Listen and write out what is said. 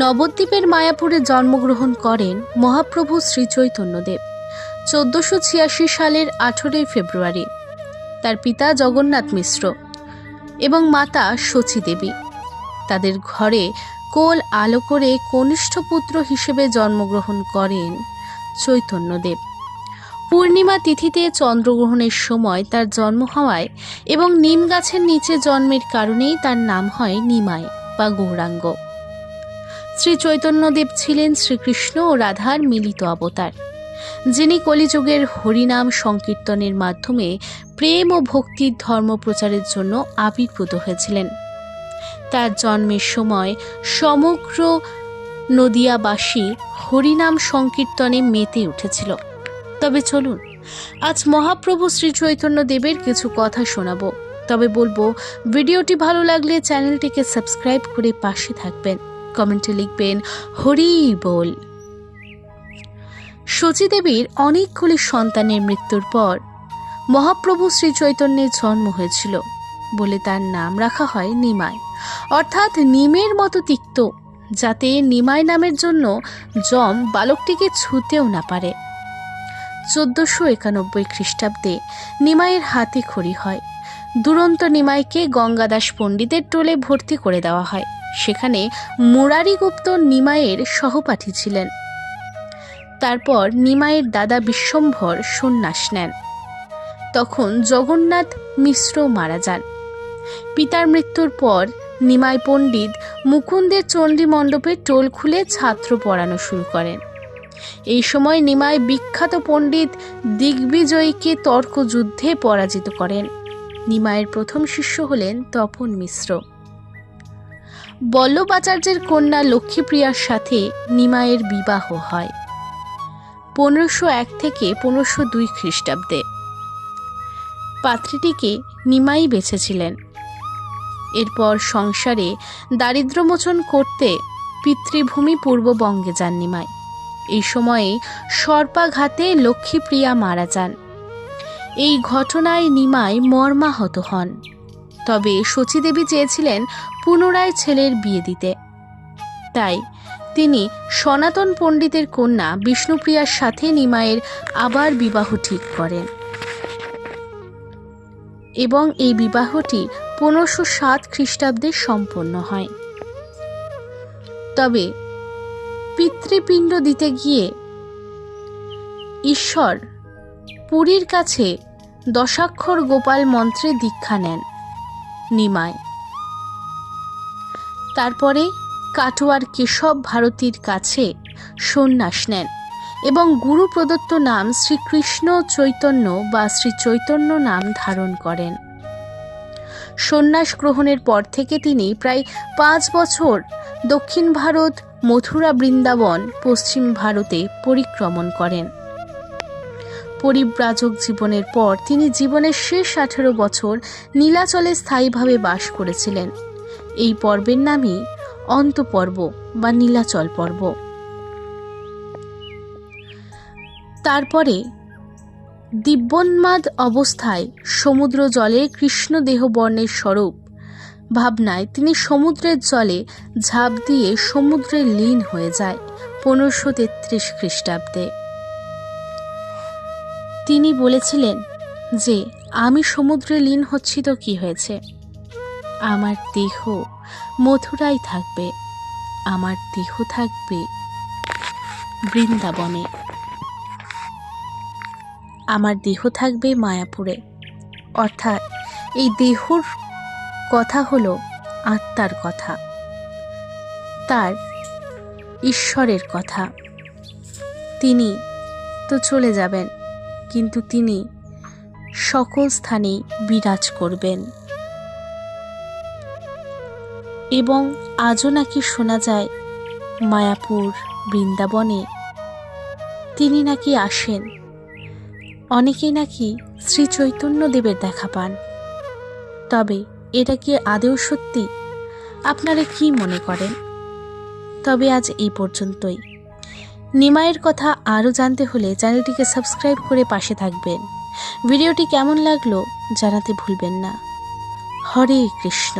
নবদ্বীপের মায়াপুরে জন্মগ্রহণ করেন মহাপ্রভু শ্রী চৈতন্যদেব 1486 সালের 18 ফেব্রুয়ারি। তার পিতা জগন্নাথ মিশ্র এবং মাতা শচী দেবী। তাদের ঘরে কোল আলো করে কনিষ্ঠ পুত্র হিসেবে জন্মগ্রহণ করেন চৈতন্যদেব। পূর্ণিমা তিথিতে চন্দ্রগ্রহণের সময় তার জন্ম হওয়ায় এবং নিম গাছের নিচে জন্মের কারণেই তার নাম হয় নিমাই বা গৌরাঙ্গ। শ্রী চৈতন্যদেব ছিলেন শ্রীকৃষ্ণ ও রাধার মিলিত অবতার, যিনি কলিযুগের হরিনাম সংকীর্তনের মাধ্যমে প্রেম ও ভক্তির ধর্ম প্রচারের জন্য আবির্ভূত হয়েছিলেন। তার জন্মের সময় সমগ্র নদিয়াবাসী হরিনাম সংকীর্তনে মেতে উঠেছিল। তবে চলুন আজ মহাপ্রভু শ্রী চৈতন্যদেবের কিছু কথা শোনাবো। তবে বলবো, ভিডিওটি ভালো লাগলে চ্যানেলটিকে সাবস্ক্রাইব করে পাশে থাকবেন, কমেন্টে লিখবেন হরি বল। শচী দেবীর অনেকগুলি সন্তানের মৃত্যুর পর মহাপ্রভু শ্রী চৈতন্যের জন্ম হয়েছিল বলে তার নাম রাখা হয় নিমাই, অর্থাৎ নিমের মতো তিক্ত, যাতে নিমাই নামের জন্য যম বালকটিকে ছুঁতেও না পারে। 1491 খ্রিস্টাব্দে নিমাইয়ের হাতে খড়ি হয়। দুরন্ত নিমাইকে গঙ্গাদাস পণ্ডিতের টোলে ভর্তি করে দেওয়া হয়। সেখানে মুরারিগুপ্ত নিমাইয়ের সহপাঠী ছিলেন। তারপর নিমাইয়ের দাদা বিশ্বম্ভর সন্ন্যাস নেন। তখন জগন্নাথ মিশ্র মারা যান। পিতার মৃত্যুর পর নিমাই পণ্ডিত মুকুন্দের চণ্ডী মণ্ডপে টোল খুলে ছাত্র পড়ানো শুরু করেন। এই সময় নিমাই বিখ্যাত পণ্ডিত দিগ্বিজয়ীকে তর্কযুদ্ধে পরাজিত করেন। নিমাইয়ের প্রথম শিষ্য হলেন তপন মিশ্র। বল্লভাচার্যের কন্যা লক্ষ্মীপ্রিয়ার সাথে নিমাইয়ের বিবাহ হয় 1501 থেকে 1502 খ্রিস্টাব্দে। পাত্রীটিকে নিমাই বেছেছিলেন। এরপর সংসারে দারিদ্র্যমোচন করতে পিতৃভূমি পূর্ববঙ্গে যান নিমাই। এই সময়ে সর্পাঘাতে লক্ষ্মীপ্রিয়া মারা যান। এই ঘটনায় নিমাই মর্মাহত হন। তবে শচী দেবী চেয়েছিলেন পুনরায় ছেলের বিয়ে দিতে, তাই তিনি সনাতন পণ্ডিতের কন্যা বিষ্ণুপ্রিয়ার সাথে নিমাইয়ের আবার বিবাহ ঠিক করেন এবং এই বিবাহটি 1507 খ্রিস্টাব্দে সম্পন্ন হয়। তবে পিতৃপিণ্ড দিতে গিয়ে ঈশ্বর পুরীর কাছে দশাক্ষর গোপাল মন্ত্রে দীক্ষা নেন নিমাই। তারপরে কাটোয়ার কেশব ভারতীর কাছে সন্ন্যাস নেন এবং গুরু প্রদত্ত নাম শ্রীকৃষ্ণ চৈতন্য বা শ্রী চৈতন্য নাম ধারণ করেন। সন্ন্যাস গ্রহণের পর থেকে তিনি প্রায় 5 বছর দক্ষিণ ভারত, মথুরা, বৃন্দাবন, পশ্চিম ভারতে পরিক্রমণ করেন। পরিব্রাজক জীবনের পর তিনি জীবনের শেষ 18 বছর নীলাচলে স্থায়ীভাবে বাস করেছিলেন। এই পর্বের নামই অন্তপর্ব বা নীলাচল পর্ব। তারপরে দিব্যোন্মাদ অবস্থায় সমুদ্র জলে কৃষ্ণ দেহবর্ণের স্বরূপ ভাবনায় তিনি সমুদ্রের জলে ঝাঁপ দিয়ে সমুদ্রে লীন হয়ে যায় 1533 খ্রিস্টাব্দে। তিনি বলেছিলেন যে আমি সমুদ্রে লীন হচ্ছি তো কি হয়েছে, আমার দেহ মথুরায় থাকবে, আমার দেহ থাকবে বৃন্দাবনে, আমার দেহ থাকবে মায়াপুরে। অর্থাৎ এই দেহর কথা হলো আত্মার কথা, তার ঈশ্বরের কথা। তিনি তো চলে যাবেন, কিন্তু তিনি সকল স্থানেই বিরাজ করবেন। এবং আজও নাকি শোনা যায় মায়াপুর বৃন্দাবনে তিনি নাকি আসেন। অনেকেই নাকি শ্রী চৈতন্যদেবের দেখা পান। তবে এটা কি আদৌ সত্যি? আপনারা কি মনে করেন? তবে আজ এই পর্যন্তই। নিমাইয়ের কথা আরও জানতে হলে চ্যানেলটিকে সাবস্ক্রাইব করে পাশে থাকবেন। ভিডিওটি কেমন লাগলো জানাতে ভুলবেন না। হরে কৃষ্ণ।